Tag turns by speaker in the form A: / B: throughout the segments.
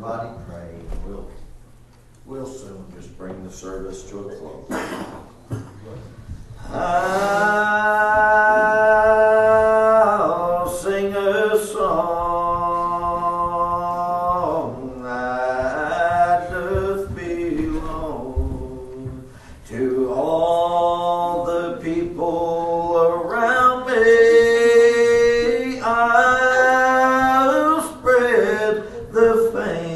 A: everybody pray. We'll soon just bring the service to a close. I'll sing a song that doth belong to all the people around me. I'll spread the fame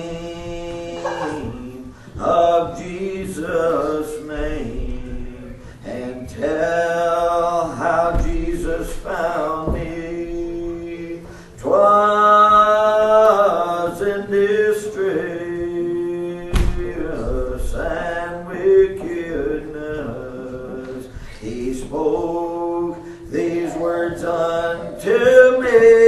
A: of Jesus' name and tell how Jesus found me. 'Twas in distress and wickedness He spoke these words unto me.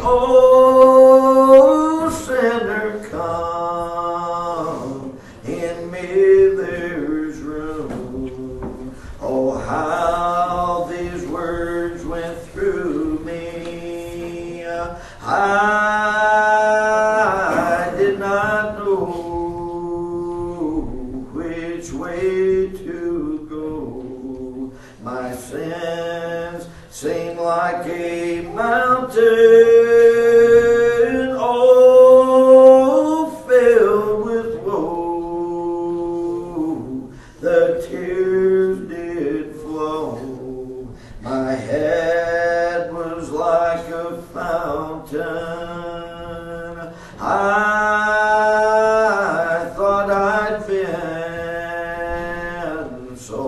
A: Oh, sinner, come, in me there's room. Oh, how these words went through me. I did not know which way to go. My sins seemed like a mountain, oh, filled with woe. The tears did flow. My head was like a fountain. I thought I'd been so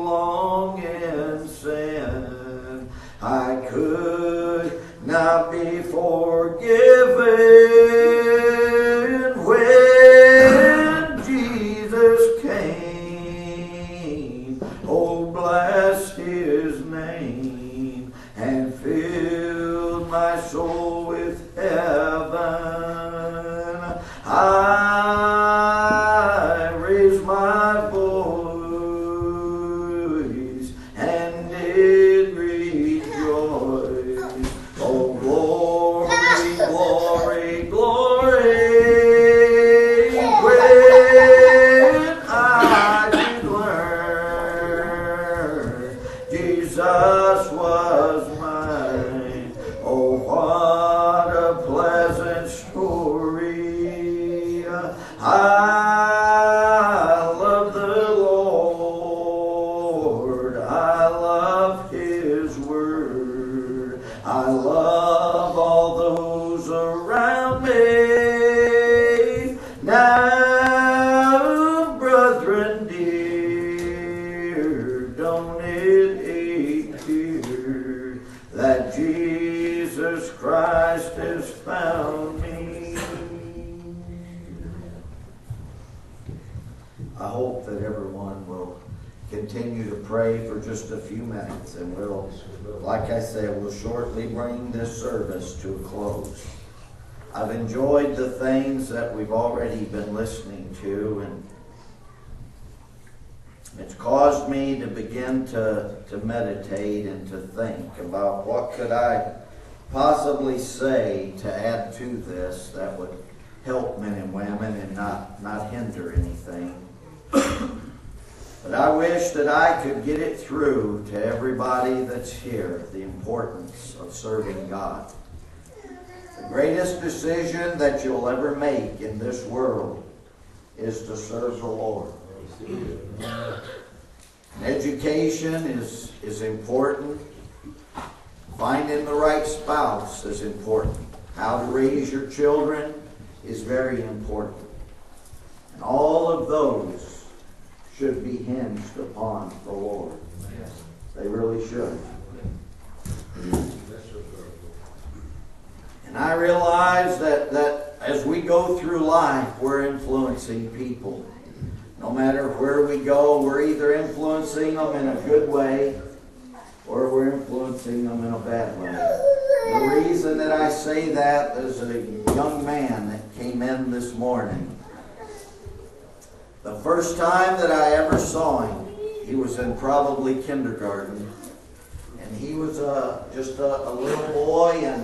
A: long in sin I could not be forgiven. When Jesus came, oh, bless His name, and filled my soul with heaven. I raised my voice and did rejoice. Oh, glory, glory, glory, when I did learn Jesus was mine. Oh, what a pleasant story. I love the Lord. I love His word. I love all those around me. Now, brethren dear, don't it ache here that Jesus Christ has found me? I hope that everyone will continue to pray for just a few minutes, and we'll, like I said, we'll shortly bring this service to a close. I've enjoyed the things that we've already been listening to, and it's caused me to begin to meditate and to think about what could I possibly say to add to this that would help men and women and not hinder anything. But I wish that I could get it through to everybody that's here, the importance of serving God. The greatest decision that you'll ever make in this world is to serve the Lord. Education is important. Finding the right spouse is important. How to raise your children is very important. And all of those should be hinged upon the Lord. They really should. And I realize that as we go through life, we're influencing people. No matter where we go, we're either influencing them in a good way or we're influencing them in a bad way. The reason that I say that is a young man that came in this morning. The first time that I ever saw him, he was in probably kindergarten. And he was just a little boy, and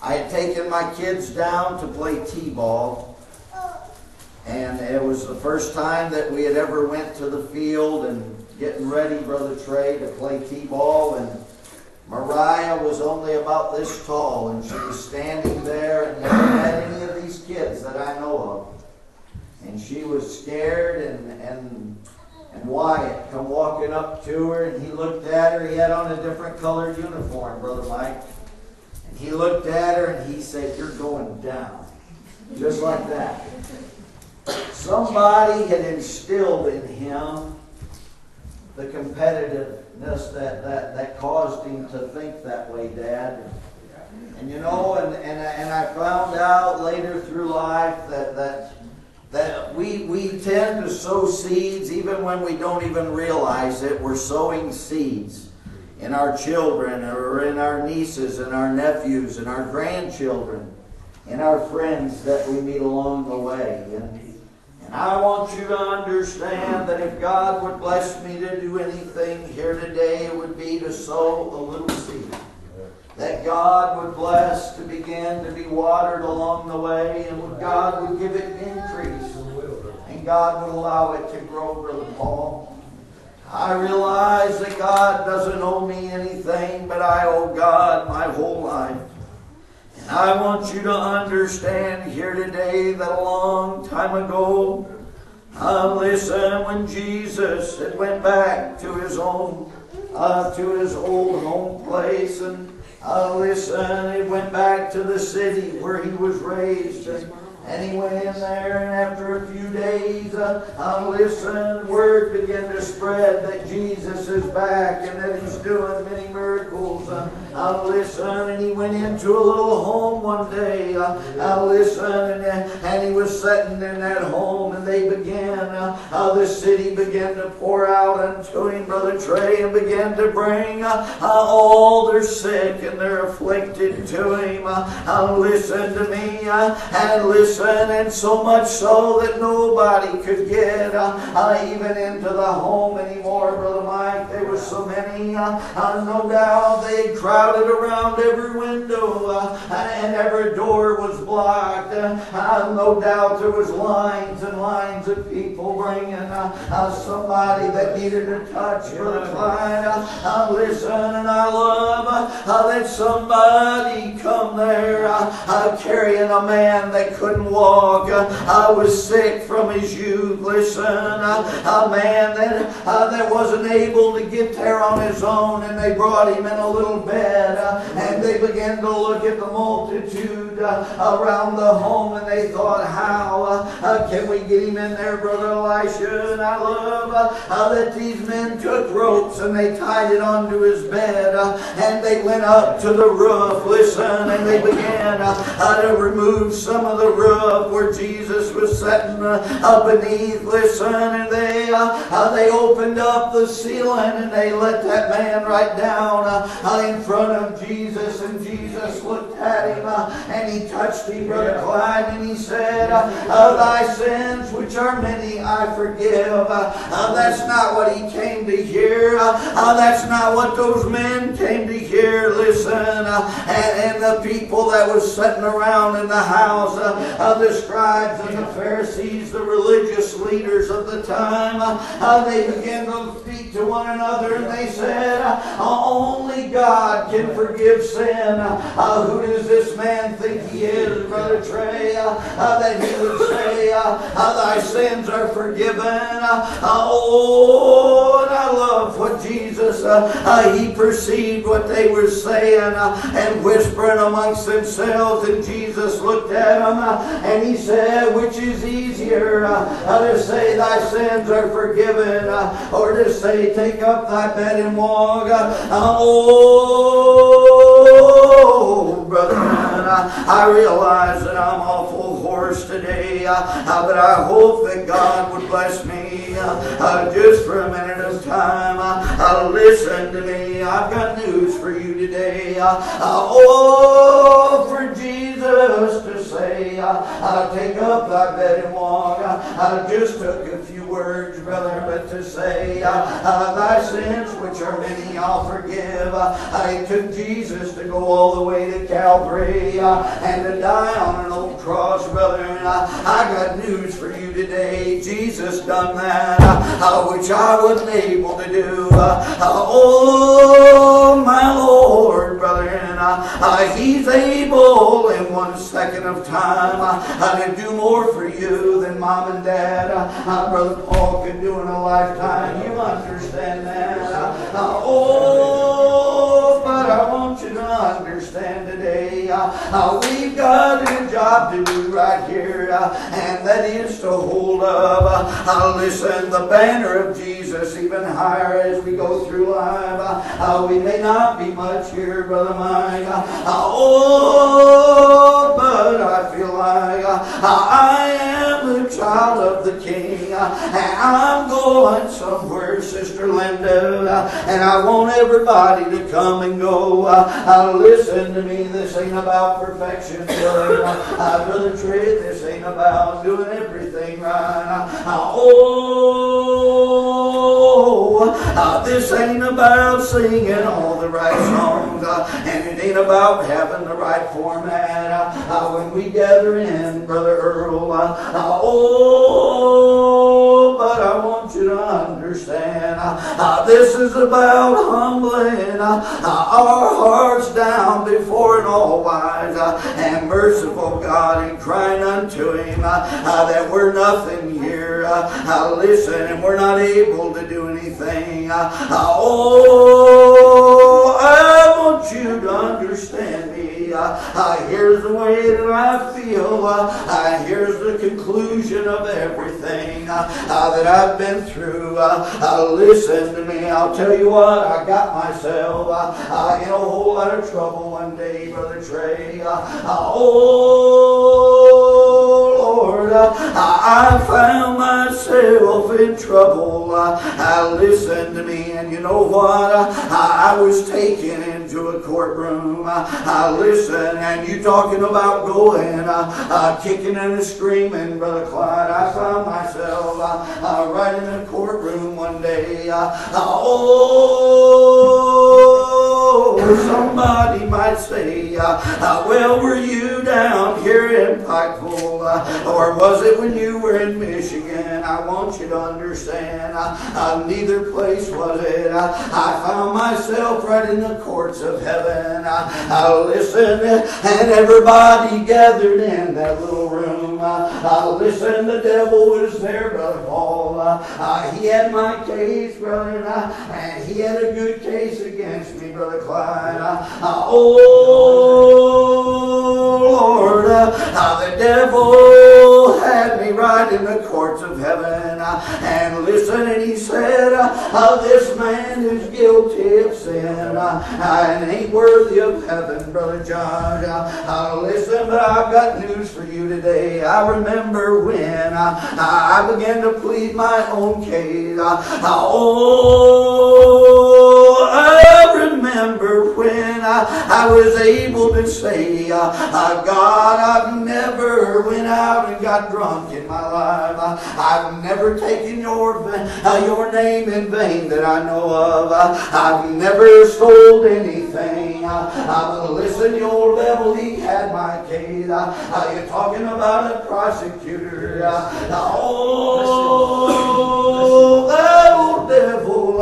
A: I had taken my kids down to play t-ball, and it was the first time that we had ever went to the field and getting ready, Brother Trey, to play t-ball, and Mariah was only about this tall, and she was standing there and never met any of these kids that I know of. And she was scared, and Wyatt come walking up to her, and he looked at her. He had on a different colored uniform, Brother Mike. And he looked at her, and he said, "You're going down." Just like that. Somebody had instilled in him the competitiveness that caused him to think that way, Dad. And you know, and I found out later through life that we tend to sow seeds even when we don't even realize it. We're sowing seeds in our children, or in our nieces and our nephews and our grandchildren, in our friends that we meet along the way. And I want you to understand that if God would bless me to do anything here today, it would be to sow a little seed. That God would bless to begin to be watered along the way, and God would give it increase. And God would allow it to grow, Brother Paul. I realize that God doesn't owe me anything, but I owe God my whole life. And I want you to understand here today that a long time ago, listen, when Jesus had went back to his own, to his old home place, and listen, he went back to the city where he was raised, and he went in there, and after a few days, listen, word began to spread that Jesus is back and that he's doing many miracles. Listen, and he went into a little home one day, listen, and he was sitting in that home, and they began, the city began to pour out unto him, Brother Trey, and began to bring all their sick and their afflicted to him. Listen to me, and listen, and so much so that nobody could get even into the home anymore, Brother Mike. There was so many, no doubt they crowded around every window, and every door was blocked. No doubt there was lines and lines of people bringing somebody that needed a touch, Brother Clyde. Listen, and I love that somebody come there carrying a man that couldn't walk. I was sick from his youth. Listen, a man that wasn't able to get there on his own, and they brought him in a little bed, and they began to look at the multitude around the home, and they thought, how can we get him in there, Brother Elisha? And I love that these men took ropes and they tied it onto his bed, and they went up to the roof, listen, and they began to remove some of the roof where Jesus was sitting beneath, listen, and they opened up the ceiling, and they let that man right down in front of Jesus, and Jesus looked at him, and he touched him, Brother Clyde, and he said, "Thy sins, which are many, I forgive." That's not what he came to hear. That's not what those men came to hear, listen, and the people that was sitting around in the house, the scribes and the Pharisees, the religious leaders of the time, they began to speak to one another, and they said, only God can forgive sin. Who does this man think he is, Brother Trey, that he would say, thy sins are forgiven? Oh, and I love what Jesus, he perceived what they were saying and whispering amongst themselves, and Jesus looked at them and he said, which is easier, to say thy sins are forgiven, or to say take up thy bed and walk? Oh, brother, I realize that I'm awful hoarse today, but I hope that God would bless me just for a minute of time. Listen to me, I've got news for you today. Oh, for Jesus Jesus to say, take up thy bed and walk. Just took a few words, brother, but to say, thy sins, which are many, I'll forgive. It took Jesus to go all the way to Calvary and to die on an old cross, brother. And I got news for you today. Jesus done that, which I wasn't able to do. Oh, my Lord, brother, and He's able in 1 second of time to do more for you than mom and dad, Brother Paul could do in a lifetime. You understand that? Oh, but I want you to understand today, we've got a job to do right here, and that is to hold up, listen, the banner of Jesus even higher as we go through life. We may not be much here, Brother Mike. Oh, but I feel like I am the child of the King, and I'm going somewhere, Sister Linda, and I want everybody to come and go. Listen to me, this ain't about perfection, Brother Trey, this ain't about doing everything right. This ain't about singing all the right songs, and it ain't about having the right format when we gather in, Brother Earl. But I want you to understand, this is about humbling our hearts down before an all-wise and merciful God, and crying unto Him that we're nothing here. Listen, and we're not able to do anything. I want you to understand me. Here's the way that I feel. Here's the conclusion of everything that I've been through. Listen to me. I'll tell you what, I got myself in a whole lot of trouble one day, Brother Trey. Lord, I found myself in trouble. Listen to me, and you know what? I was taken into a courtroom. Listen, and you talking about going, kicking and screaming, Brother Clyde. I found myself right in a courtroom one day. Somebody might say, well, were you down here in Pikeville, or was it when you were in Michigan? I want you to understand, neither place was it. I found myself right in the courts of heaven. Listen, and everybody gathered in that little room. Listen, the devil was there, Brother Paul. He had my case, brother, and he had a good case against me, Brother Clyde. Oh, Lord, the devil had me right in the courts of heaven. And listen, and he said, this man is guilty of sin and ain't worthy of heaven, Brother John. Listen, but I've got news for you today. I remember when I began to plead my own case. I remember when I was able to say, God, I've never went out and got drunk in my life. I've never taken your name in vain that I know of. I've never stole anything. Listen, the old devil, he had my case. You're talking about a prosecutor. Oh, that old devil.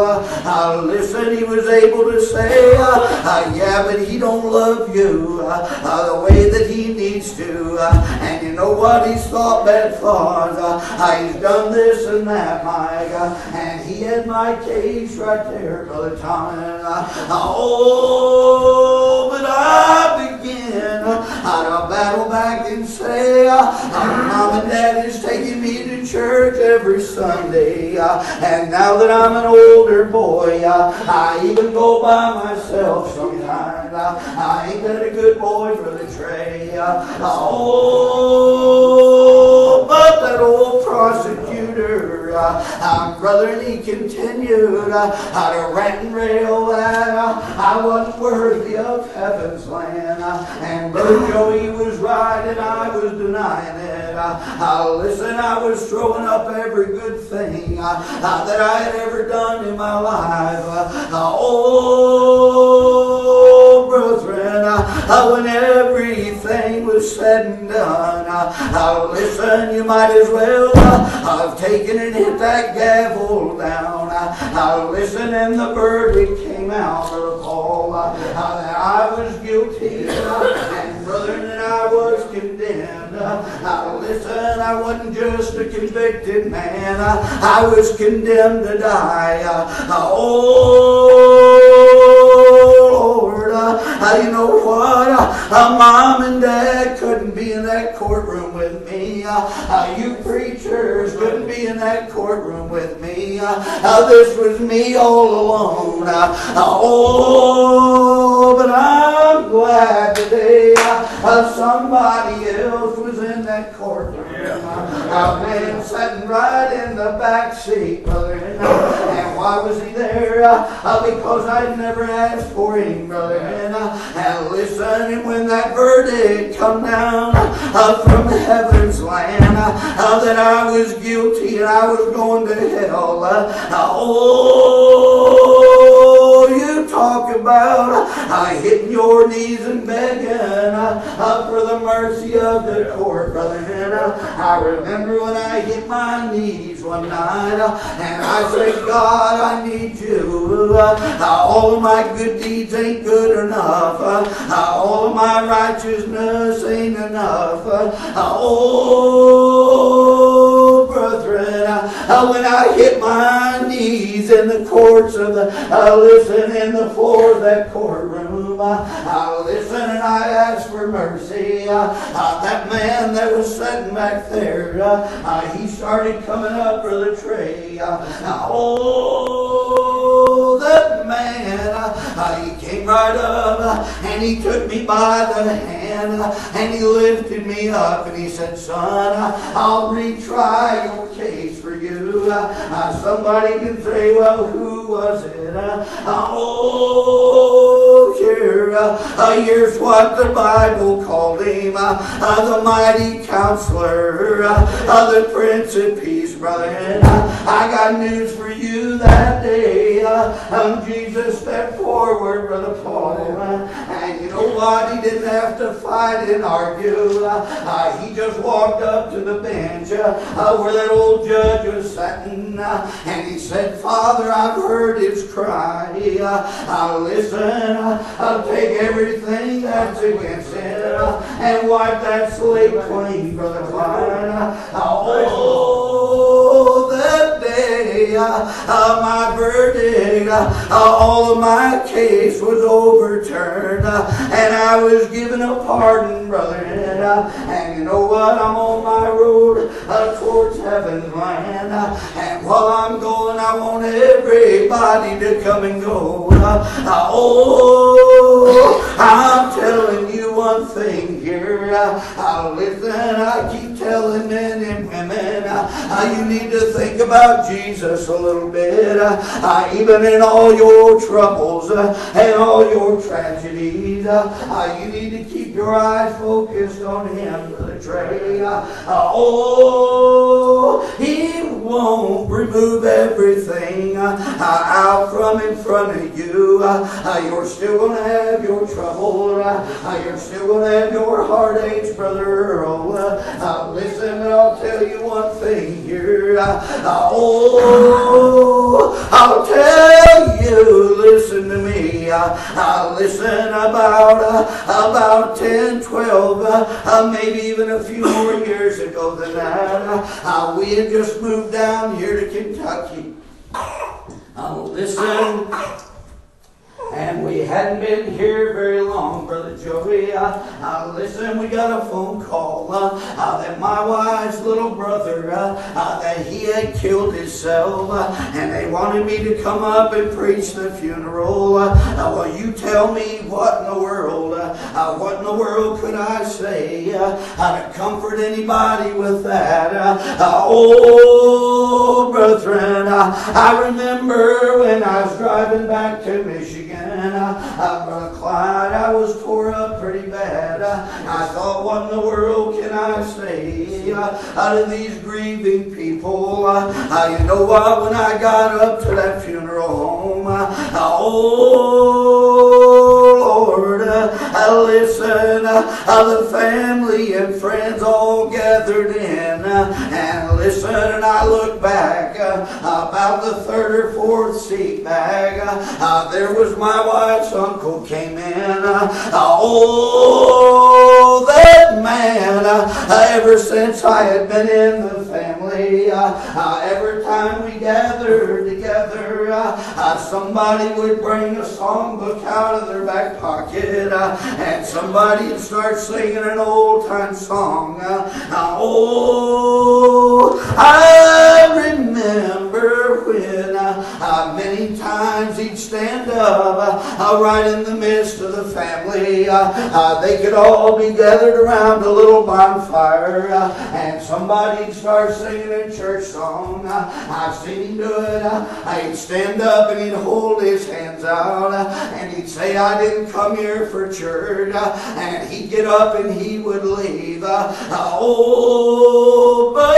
A: Listen, he was able to say, yeah, but he don't love you the way that he needs to. And you know what? He's thought bad thoughts. He's done this and that, Mike. And he had my case right there, Brother Tommy. Oh, but I begin to battle back and say, Mom and Dad is taking me to church every Sunday. And now that I'm an older boy, I even go by myself sometimes. I ain't that a good boy for the tray. Oh, but that old prosecutor, tender. Brother, and he continued to rant and rail that I wasn't worthy of heaven's land. And Brother Joey was right and I was denying it. Listen, I was throwing up every good thing that I had ever done in my life. Oh, brethren, when everything was said and done, listen, you might as well have taken and hit that gavel down. Listen, and the verdict came out of Paul that I was guilty, and brethren, that I was condemned. Listen, I wasn't just a convicted man, I was condemned to die. Oh, Lord, you know what? Mom and Dad couldn't be in that courtroom with me. You preachers couldn't be in that courtroom with me. This was me all alone. Oh, but I'm glad today somebody else was in that courtroom. A man sitting right in the back seat, brother. And why was he there? Because I'd never asked for him, brother. And listen, and when that verdict come down from heaven's land, that I was guilty and I was going to hell. Oh, you talk about hitting your knees and begging for the mercy of the court, brother. I remember when I hit my knees one night and I said, God, I need you. All of my good deeds ain't good enough. All of my righteousness ain't enough. Oh, brethren, when I hit my knees in the courts of the, listen, in the floor of that courtroom, listen, and I asked for mercy. That man that was sitting back there, he started coming up for the tray. Oh, that man, he came right up and he took me by the hand and he lifted me up and he said, son, I'll retry your case for you. Somebody can say, well, who was it? Oh, here's what the Bible called him, the mighty counselor, the Prince of Peace, brother. And I got news for you that day. Jesus stepped forward, Brother Paul, and you know what? He didn't have to fight and argue. He just walked up to the bench where that old judge was sitting, and he said, Father, I've heard his cry. Listen, I'll take everything that's against him and wipe that slate clean, Brother Klein. Oh, that day, my verdict, all of my case was overturned, and I was given a pardon, brother. And you know what? I'm on my road towards heaven's land, and while I'm going, I want everybody to come and go. Oh, I'm telling you one thing here. Listen, I keep telling men and women, you need to think about Jesus a little bit. Even in all your troubles and all your tragedies, you need to keep your eyes focused on Him, Brother Trey. Oh, He won't remove everything out from in front of you. You're still going to have your trouble. You're still going to have your heartaches, Brother Earl. Listen, I'll tell you one thing here. I'll tell you, listen to me. Listen, about 10, 12, maybe even a few more years ago than that, we had just moved down here to Kentucky. Listen, and
B: And we hadn't been here very long, Brother Joey. Listen, we got a phone call that my wife's little brother, that he had killed himself, and they wanted me to come up and preach the funeral. Well, you tell me what in the world could I say to comfort anybody with that? Oh, brethren, I remember when I was driving back to Michigan, Brother Clyde, I was tore up pretty bad. I thought, what in the world can I say to these grieving people? You know what? When I got up to that funeral home, oh Lord, listen, the family and friends all gathered in, and listen, and I look back about the third or fourth seat back, there was my wife's uncle came in. Oh, that man, ever since I had been in the family, every time we gathered together, somebody would bring a songbook out of their back pocket, and somebody would start singing an old-time song. Oh, I remember when many times he'd stand up right in the midst of the family. They could all be gathered around a little bonfire, and somebody'd start singing a church song. I've seen him do it. He'd stand up and he'd hold his hands out, and he'd say, I didn't come here for church, and he'd get up and he would leave. Oh, but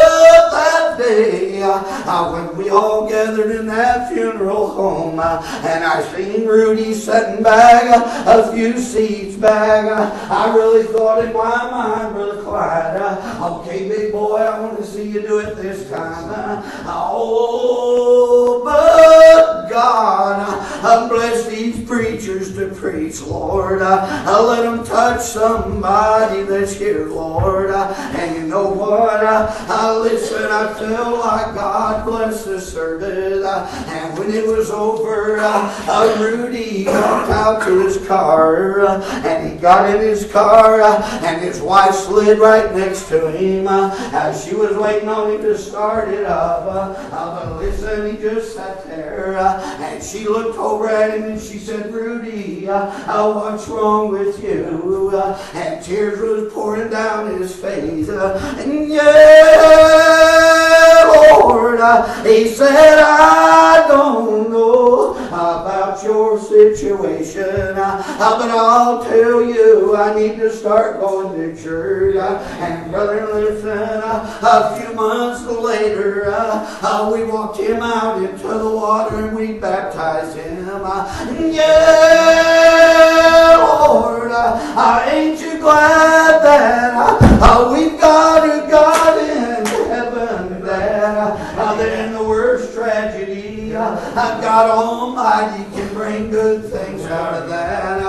B: that day when we all gathered in that funeral home, and I seen Rudy sitting back a few seats back, I really thought in my mind, Brother Clyde, okay, big boy, I want to see you do it this time. Oh, but God, bless these preachers to preach, Lord. Let them touch somebody that's here, Lord. And you know what? Listen, I felt like God bless the service. And when it was over, Rudy walked out to his car, and he got in his car, and his wife slid right next to him as she was waiting on him to start it up. But listen, he just sat there, and she looked over at him and she said, Rudy, what's wrong with you? And tears was pouring down his face. And yeah, Lord, he said, I don't know about your situation, but I'll tell you, I need to start going to church. And brother, listen, a few months later, we walked him out into the water and we baptized him. Yeah, Lord, ain't you glad that we've got a God in heaven that in the worst tragedy, God Almighty can bring good things out of that.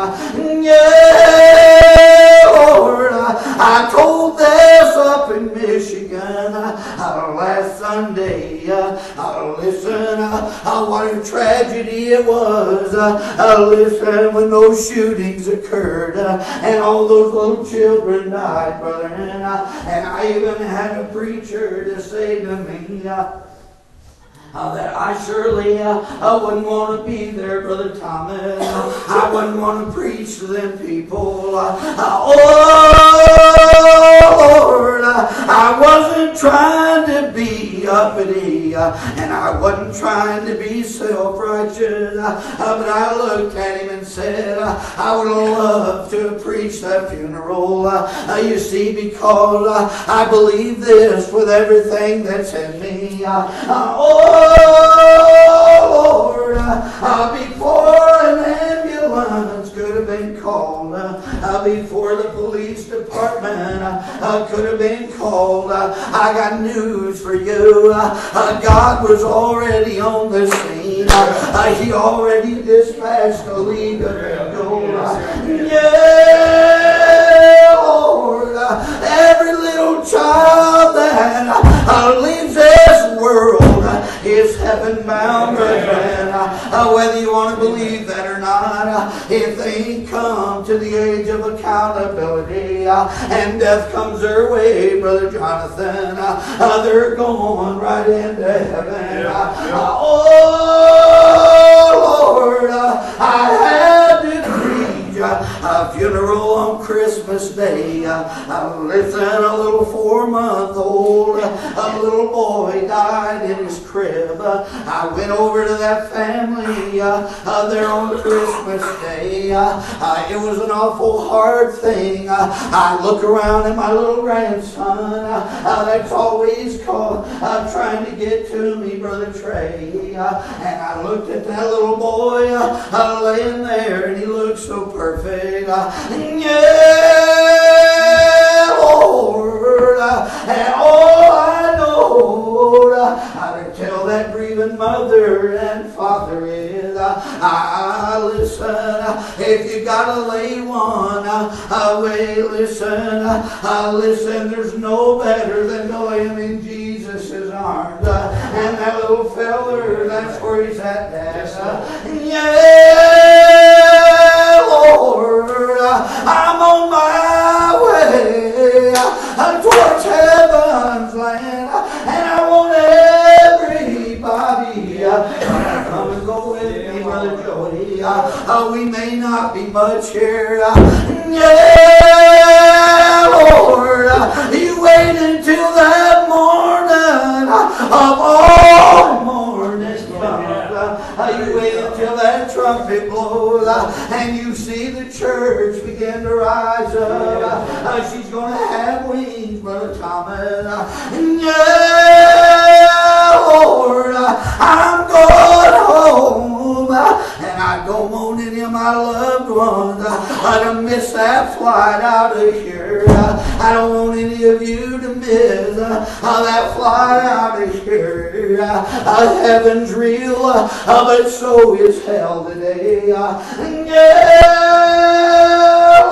B: Yeah, Lord, I told this up in Michigan last Sunday. Listen, what a tragedy it was. Listen, when those shootings occurred and all those little children died, brother. And I even had a preacher to say to me, that I surely wouldn't want to be there, Brother Thomas. I wouldn't want to preach to them people. Oh, Lord, I wasn't trying to be uppity, and I wasn't trying to be self-righteous, but I looked at him and said, I would love to preach that funeral. You see, because I believe this with everything that's in me. Oh, Lord, before an ambulance could have been called, before the police department could have been called, I got news for you. God was already on the scene. He already dispatched a league of angels. Yeah, Lord, every little child that leaves this world is heaven bound, brethren. Whether you want to believe that or not, if they ain't come to the age of accountability and death comes their way, Brother Jonathan, they're going right into heaven. Oh, Lord, I had to preach a funeral on Christmas Day. Listen, a little 4-month-old, a little boy died in his crib. I went over to that family there on Christmas Day. It was an awful hard thing. I look around at my little grandson that's always trying to get to me, Brother Trey. And I looked at that little boy laying there, and he looked so perfect. Yeah, Lord, and all I know how to tell that grieving mother and father is, listen, if you gotta lay one away, listen, there's no better than to lay him in Jesus' arms. And that little feller, that's where he's at, Dad. Yeah, Lord, I'm on my way towards heaven's land, and I want everybody come and go with me, Brother Jody. We may not be much here. Yeah, Lord, you wait until that morning of all mornings comes. You wait until that trumpet blows, and you see the church begin to rise up. She's going to have wings, Brother Thomas. Yeah, Lord, I'm going home, and I don't want any of my loved ones to miss that flight out of here. I don't want any of you to miss that flight out of here. Heaven's real, but so is hell today. Yeah,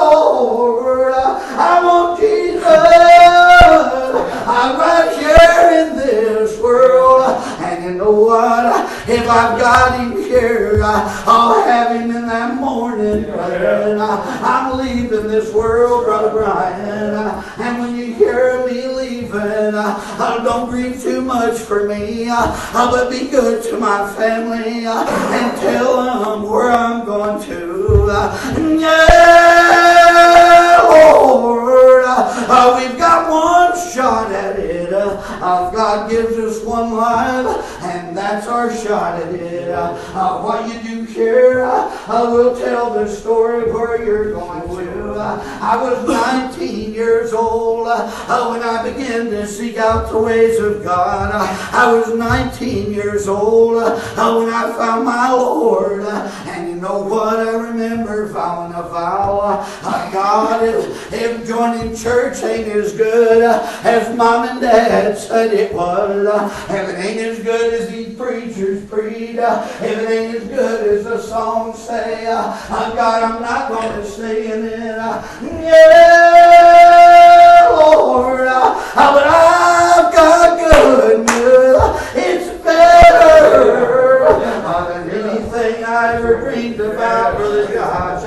B: Lord, I want Jesus right here in this world. And you know what? If I've got him here, I'll have him in that morning, brother. I'm leaving this world, Brother Brian. And when you hear me leaving, don't grieve too much for me, but be good to my family and tell them where I'm going to. Yeah, Lord, we've got one shot at it. God gives us one life, and that's our shot at it. What you do here, we'll tell the story of where you're going to. I was 19 years old when I began to seek out the ways of God. I was 19 years old when I found my Lord. And you know what? I remember vowing a vow. God, if joining church ain't as good as Mom and Dad said it was, if it ain't as good as these preachers preach, if it ain't as good as the songs say, God, I'm not going to sing in it. Yeah, Lord, but I've got good news. It's better than anything I ever dreamed about, Brother Josh.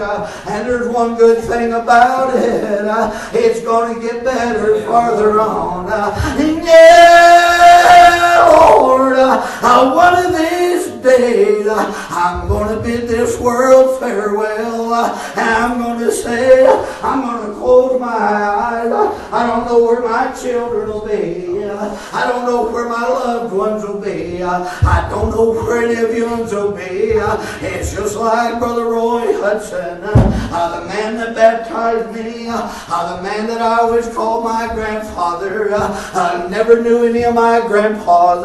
B: And there's one good thing about it. It's going to get better farther on. Yeah, Lord, one of these days I'm going to bid this world farewell. And I'm going to say, I'm going to close my eyes. I don't know where my children will be. I don't know where my loved ones will be. I don't know where any of you will be. It's just like Brother Roy Hudson, the man that baptized me, the man that I always called my grandfather. I never knew any of my grandpas.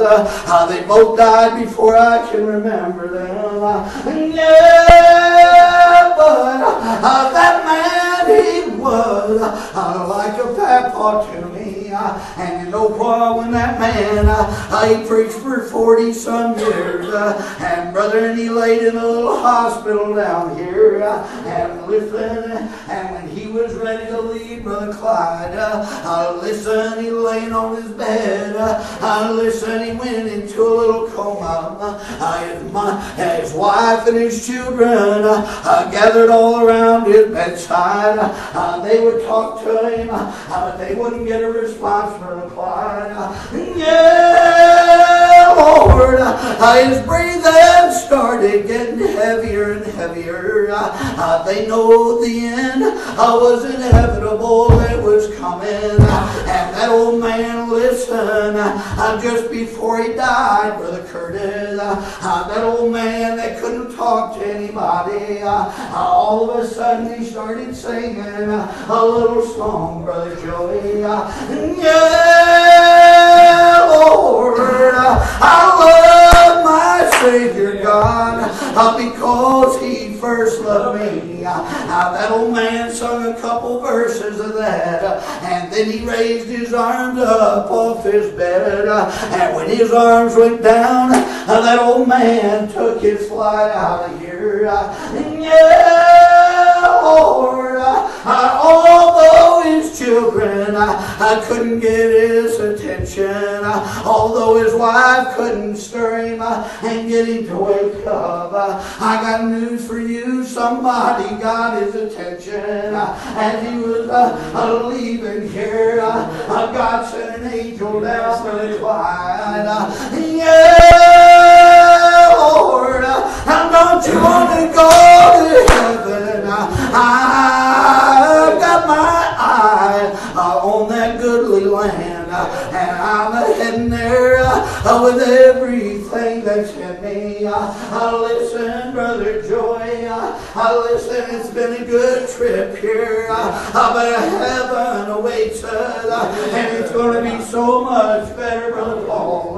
B: They both died before I can remember them. Yeah, but that man, he was like a papa to me. And you oh boy, when that man, he preached for 40-some years, and brother, and he laid in a little hospital down here, and listen, and when he was ready to leave, Brother Clyde, listen, he laying on his bed, listen, he went into a little coma. His wife and his children gathered all around his bedside. They would talk to him, but they wouldn't get a response from the Clyde. Yeah, Lord, his breathing started getting heavier and heavier. They know the end was inevitable. It was coming. And that old man, listen, just before he died, Brother Curtis, that old man that couldn't talk to anybody, all of a sudden he started singing a little song, Brother Joey. Yeah, Lord, I love my Savior God because He first loved me. That old man sung a couple verses of that, and then he raised his arms up off his bed, and when his arms went down, that old man took his flight out of here. Yeah, Lord, although his children couldn't get his attention, although his wife couldn't stir him and get him to wake up, I got news for you. Somebody got his attention as he was leaving here. God sent an angel down for the Clyde. Yeah, Lord, don't you want to go to heaven? I've got my eye on that goodly land, and I'm heading there with everything that's in me. Listen, Brother Joy, listen, it's been a good trip here, but heaven awaits us, and it's going to be so much better, Brother Paul.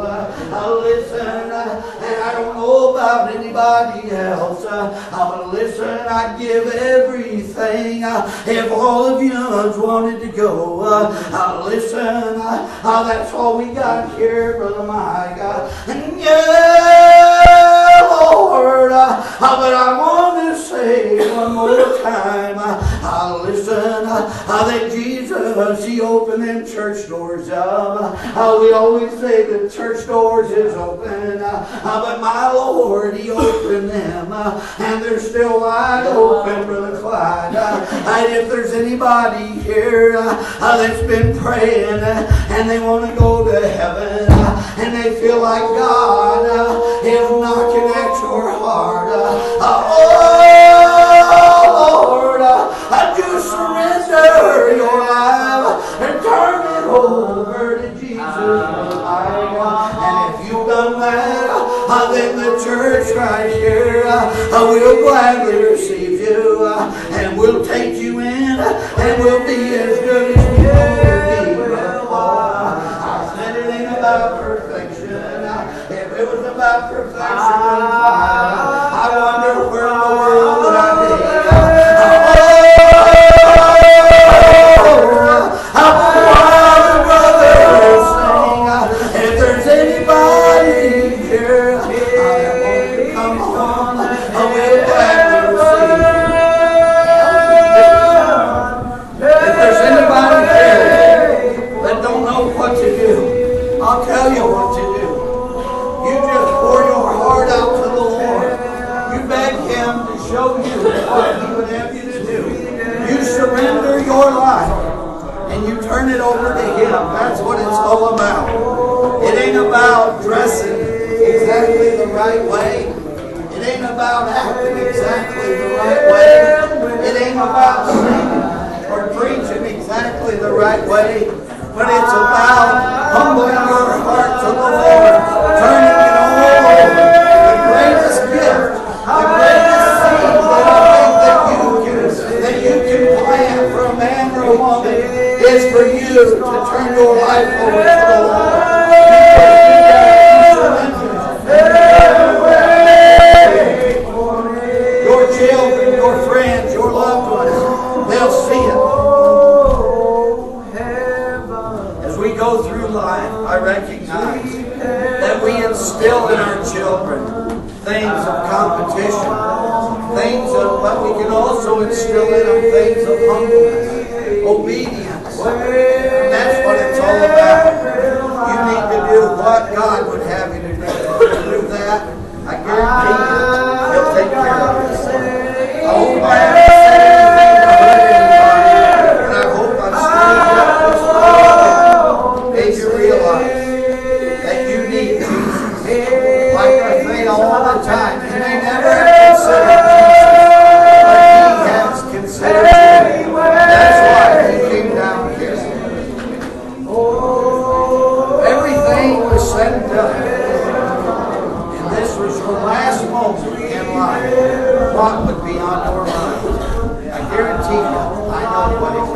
B: Listen, and I don't know about anybody else, but listen, I'd give everything if all of you wanted to go. Listen, that's all we got here, Brother Mike. Yeah, Lord, but I want to say one more time, listen, that Jesus, He opened them church doors up. We always say the church doors is open, but my Lord, He opened them, and they're still wide open, Brother Clyde. And if there's anybody here that's been praying and they want to go to heaven and they feel like God is knocking at your heart, oh Lord, just surrender your life and turn it over to Jesus. And if you've done that, then the church right here will gladly receive you, and we'll take you in, and we'll be as good as we know to be. I said it ain't about perfection. If it was about perfection, I wonder where in the world would I be. Turn it over to Him. That's what it's all about. It ain't about dressing exactly the right way. It ain't about acting exactly the right way. It ain't about singing or preaching exactly the right way. But it's about humbling your heart to the Lord, turning it over. The greatest gift, the greatest seed that you can plant for a man or a woman is for you to turn your life over to the Lord. Your children, your friends, your loved ones, they'll see it. As we go through life,
A: instill in our children things of competition, but we can also instill in them things of humbleness, obedience. And that's what it's all about. You need to do what God would have you to do. Do that, I guarantee you, He'll take care of you. I hope I haven't said anything to hurt anybody, and I hope I'm stirring up this morning. Made you realize that you need Jesus. Like I say all the time, you may never have considered Jesus, but He has considered you. That's why He came down here. Everything was said and done, and this was your last moment in life. What would be on your mind? I guarantee you, I know what it